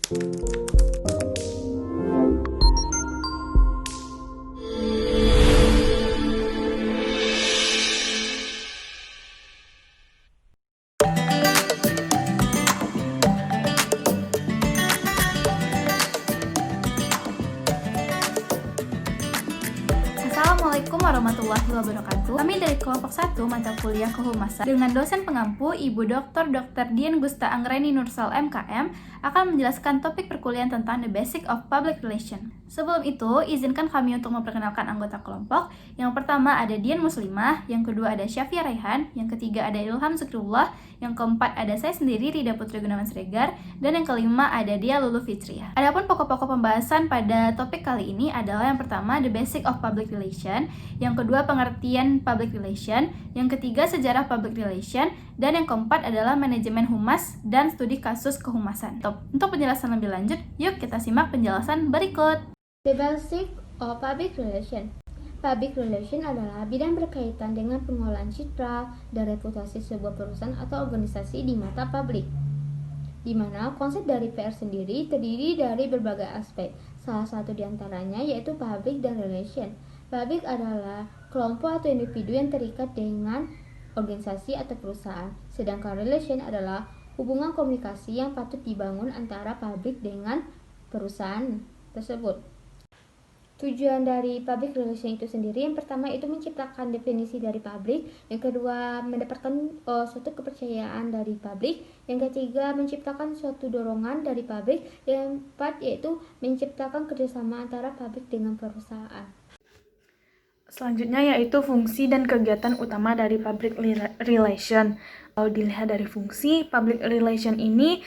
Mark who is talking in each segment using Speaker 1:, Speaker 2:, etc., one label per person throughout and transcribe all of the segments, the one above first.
Speaker 1: Assalamualaikum warahmatullahi wabarakatuh. Kami dari kelompok 1 mata kuliah Kehumasan dengan dosen pengampu Ibu Dr. Dian Gusta Anggreni Nursal MKM akan menjelaskan topik perkuliahan tentang The Basic of Public Relation. Sebelum itu, izinkan kami untuk memperkenalkan anggota kelompok. Yang pertama ada Dian Muslimah, yang kedua ada Syafia Raihan, yang ketiga ada Ilham Zikrullah, yang keempat ada saya sendiri Rida Putri Gunawan Siregar, dan yang kelima ada Dia Lulu Fitriah. Adapun pokok-pokok pembahasan pada topik kali ini adalah yang pertama The Basic of Public Relation, yang kedua pengertian Public Relation, yang ketiga sejarah Public Relation, dan yang keempat adalah manajemen humas dan studi kasus kehumasan. Untuk penjelasan lebih lanjut, yuk kita simak penjelasan berikut.
Speaker 2: The Basic of Public Relation. Public Relation adalah bidang berkaitan dengan pengolahan citra dan reputasi sebuah perusahaan atau organisasi di mata publik, di mana konsep dari PR sendiri terdiri dari berbagai aspek. Salah satu di antaranya yaitu public dan relation. Public adalah kelompok atau individu yang terikat dengan organisasi atau perusahaan, sedangkan relation adalah hubungan komunikasi yang patut dibangun antara publik dengan perusahaan tersebut. Tujuan dari public relation itu sendiri, yang pertama itu menciptakan definisi dari publik, yang kedua mendapatkan suatu kepercayaan dari publik, yang ketiga menciptakan suatu dorongan dari publik, yang keempat yaitu menciptakan kerjasama antara publik dengan perusahaan.
Speaker 3: Selanjutnya yaitu fungsi dan kegiatan utama dari public relation. Kalau dilihat dari fungsi, public relation ini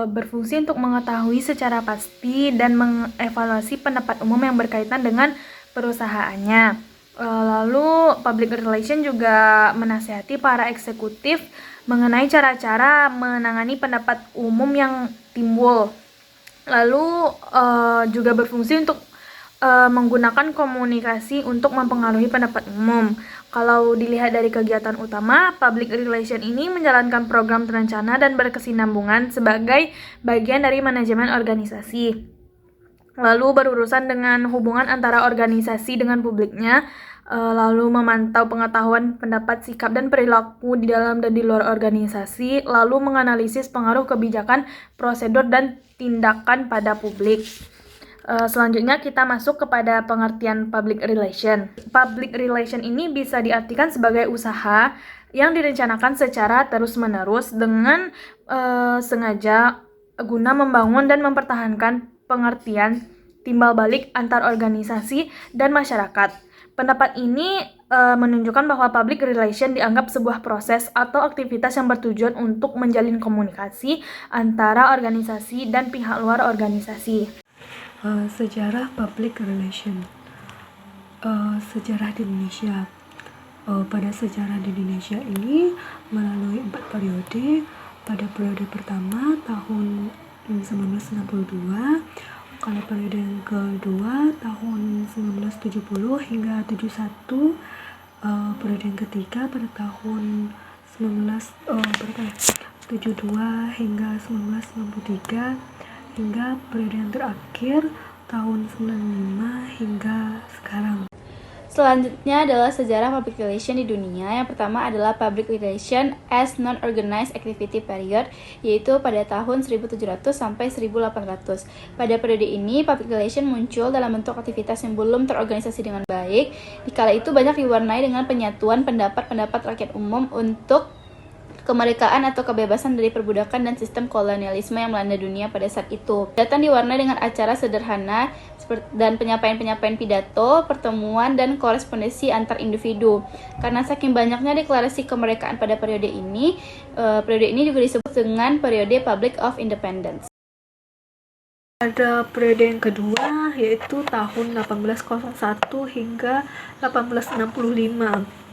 Speaker 3: berfungsi untuk mengetahui secara pasti dan mengevaluasi pendapat umum yang berkaitan dengan perusahaannya. Lalu public relation juga menasihati para eksekutif mengenai cara-cara menangani pendapat umum yang timbul. Lalu juga berfungsi untuk menggunakan komunikasi untuk mempengaruhi pendapat umum. Kalau dilihat dari kegiatan utama, public relation ini menjalankan program terencana dan berkesinambungan sebagai bagian dari manajemen organisasi. Lalu berurusan dengan hubungan antara organisasi dengan publiknya, lalu memantau pengetahuan, pendapat, sikap, dan perilaku di dalam dan di luar organisasi, lalu menganalisis pengaruh kebijakan, prosedur, dan tindakan pada publik. Selanjutnya kita masuk kepada pengertian public relation. Public relation ini bisa diartikan sebagai usaha yang direncanakan secara terus-menerus dengan sengaja guna membangun dan mempertahankan pengertian timbal balik antar organisasi dan masyarakat. Pendapat ini menunjukkan bahwa public relation dianggap sebuah proses atau aktivitas yang bertujuan untuk menjalin komunikasi antara organisasi dan pihak luar organisasi.
Speaker 4: Sejarah public relation. Sejarah di Indonesia. Pada sejarah di Indonesia ini melalui 4 periode. Pada periode pertama tahun 1962, kalau periode yang kedua tahun 1970 hingga 71, periode yang ketiga pada tahun 1972 hingga 1993, hingga periode yang terakhir tahun 95 hingga sekarang.
Speaker 1: Selanjutnya adalah sejarah public relation di dunia. Yang pertama adalah public relation as non-organized activity period, yaitu pada tahun 1700 sampai 1800. Pada periode ini, public relation muncul dalam bentuk aktivitas yang belum terorganisasi dengan baik. Dikala itu banyak diwarnai dengan penyatuan pendapat-pendapat rakyat umum untuk kemerdekaan atau kebebasan dari perbudakan dan sistem kolonialisme yang melanda dunia pada saat itu. Kegiatan diwarnai dengan acara sederhana dan penyampaian-penyampaian pidato, pertemuan, dan korespondensi antar individu. Karena saking banyaknya deklarasi kemerdekaan pada periode ini juga disebut dengan periode Public of Independence.
Speaker 4: Ada periode yang kedua, yaitu tahun 1801 hingga 1865.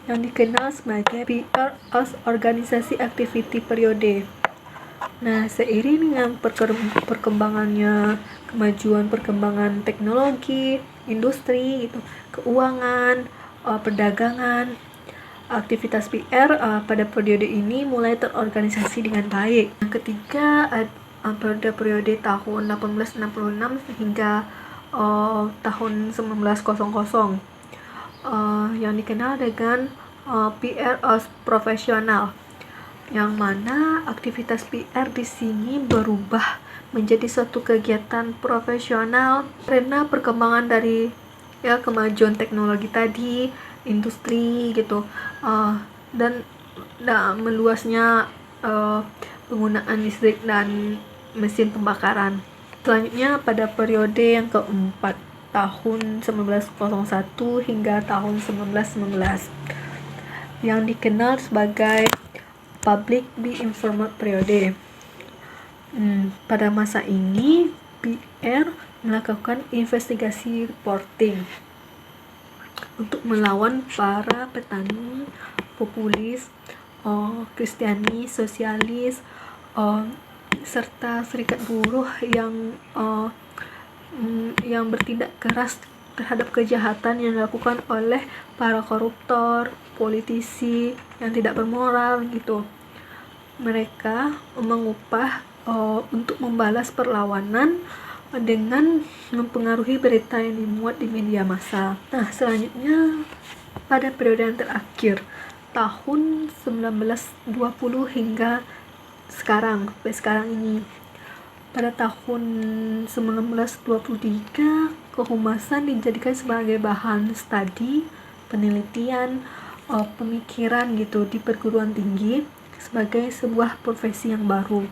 Speaker 4: yang dikenal sebagai PR as Organisasi Activity Periode. Nah, seiring dengan perkembangannya perkembangan teknologi, industri, keuangan, perdagangan, aktivitas PR pada periode ini mulai terorganisasi dengan baik. Yang ketiga pada periode tahun 1866 hingga tahun 1900, yang dikenal dengan PR profesional, yang mana aktivitas PR di sini berubah menjadi suatu kegiatan profesional karena perkembangan dari kemajuan teknologi tadi, industri gitu, dan meluasnya penggunaan listrik dan mesin pembakaran. Selanjutnya pada periode yang keempat, tahun 1901 hingga tahun 1919, yang dikenal sebagai Public Be Informed Period. Pada masa ini, PR melakukan investigasi reporting untuk melawan para petani, populis, Kristiani, sosialis, serta serikat buruh yang bertindak keras terhadap kejahatan yang dilakukan oleh para koruptor, politisi yang tidak bermoral gitu. Mereka mengupah untuk membalas perlawanan dengan mempengaruhi berita yang dimuat di media massa. Nah, selanjutnya pada periode yang terakhir, tahun 1920 hingga sampai sekarang ini. Pada tahun 1923, kehumasan dijadikan sebagai bahan studi, penelitian, pemikiran gitu di perguruan tinggi sebagai sebuah profesi yang baru.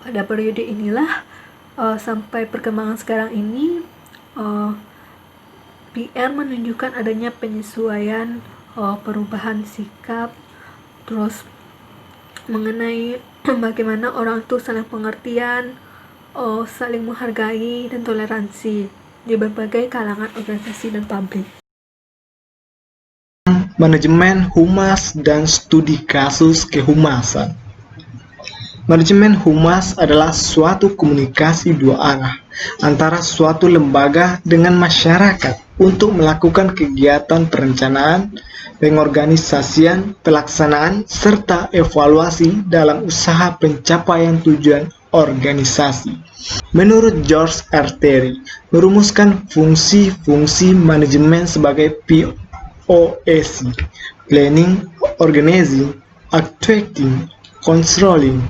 Speaker 4: Pada periode inilah sampai perkembangan sekarang ini, PR menunjukkan adanya penyesuaian, perubahan sikap, terus mengenai bagaimana orang itu saling pengertian, saling menghargai dan toleransi di berbagai kalangan organisasi dan publik.
Speaker 5: Manajemen humas dan studi kasus kehumasan. Manajemen humas adalah suatu komunikasi dua arah antara suatu lembaga dengan masyarakat untuk melakukan kegiatan perencanaan, pengorganisasian, pelaksanaan, serta evaluasi dalam usaha pencapaian tujuan organisasi. Menurut George R. Terry, merumuskan fungsi-fungsi manajemen sebagai POAC, Planning, Organizing, Actuating, Controlling.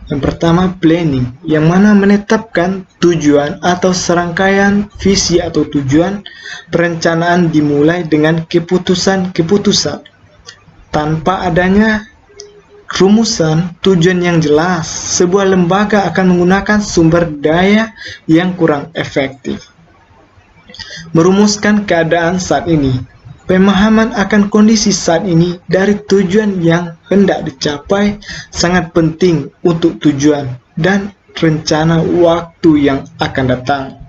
Speaker 5: Yang pertama, planning, yang mana menetapkan tujuan atau serangkaian visi atau tujuan. Perencanaan dimulai dengan keputusan-keputusan. Tanpa adanya rumusan tujuan yang jelas, sebuah lembaga akan menggunakan sumber daya yang kurang efektif. Merumuskan keadaan saat ini. Pemahaman akan kondisi saat ini dari tujuan yang hendak dicapai sangat penting untuk tujuan dan rencana waktu yang akan datang.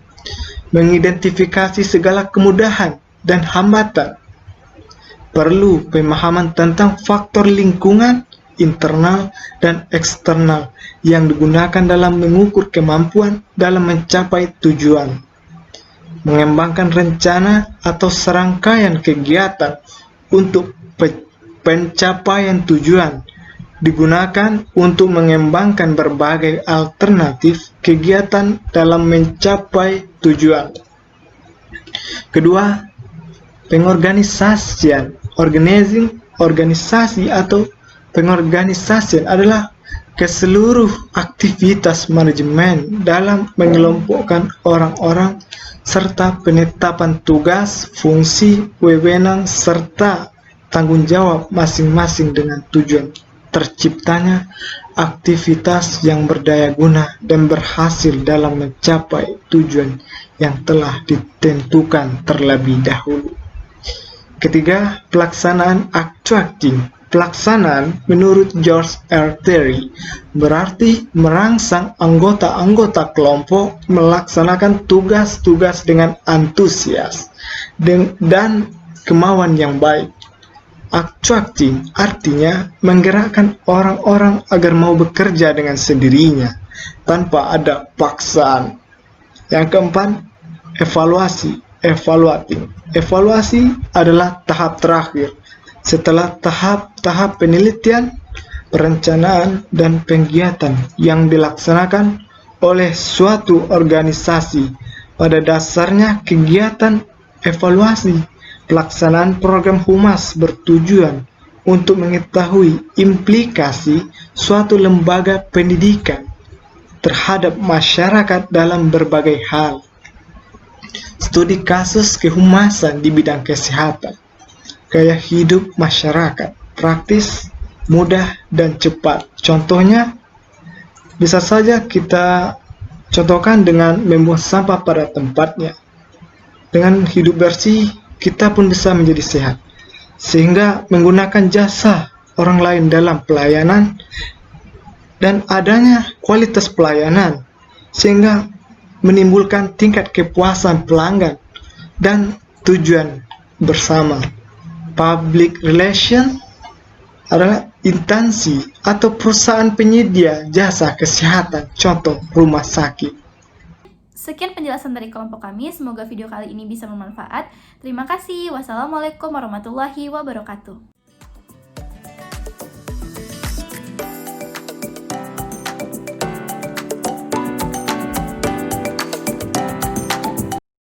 Speaker 5: Mengidentifikasi segala kemudahan dan hambatan. Perlu pemahaman tentang faktor lingkungan, internal dan eksternal yang digunakan dalam mengukur kemampuan dalam mencapai tujuan. Mengembangkan rencana atau serangkaian kegiatan untuk pencapaian tujuan digunakan untuk mengembangkan berbagai alternatif kegiatan dalam mencapai tujuan. Kedua, pengorganisasian. Organisasi atau pengorganisasian adalah keseluruh aktivitas manajemen dalam mengelompokkan orang-orang serta penetapan tugas, fungsi, wewenang, serta tanggung jawab masing-masing dengan tujuan terciptanya aktivitas yang berdaya guna dan berhasil dalam mencapai tujuan yang telah ditentukan terlebih dahulu. Ketiga, pelaksanaan actuating. Pelaksanaan menurut George R. Terry berarti merangsang anggota-anggota kelompok melaksanakan tugas-tugas dengan antusias dan kemauan yang baik. Actuating artinya menggerakkan orang-orang agar mau bekerja dengan sendirinya tanpa ada paksaan. Yang keempat, evaluating. Evaluasi adalah tahap terakhir setelah tahap-tahap penelitian, perencanaan, dan kegiatan yang dilaksanakan oleh suatu organisasi. Pada dasarnya, kegiatan evaluasi pelaksanaan program humas bertujuan untuk mengetahui implikasi suatu lembaga pendidikan terhadap masyarakat dalam berbagai hal. Studi kasus kehumasan di bidang kesehatan, gaya hidup masyarakat, praktis, mudah, dan cepat. Contohnya, bisa saja kita contohkan dengan membuang sampah pada tempatnya. Dengan hidup bersih, kita pun bisa menjadi sehat. Sehingga menggunakan jasa orang lain dalam pelayanan dan adanya kualitas pelayanan, sehingga menimbulkan tingkat kepuasan pelanggan dan tujuan bersama. Public relation adalah instansi atau perusahaan penyedia jasa kesehatan, contoh rumah sakit.
Speaker 1: Sekian penjelasan dari kelompok kami, semoga video kali ini bisa bermanfaat. Terima kasih. Wassalamualaikum warahmatullahi wabarakatuh.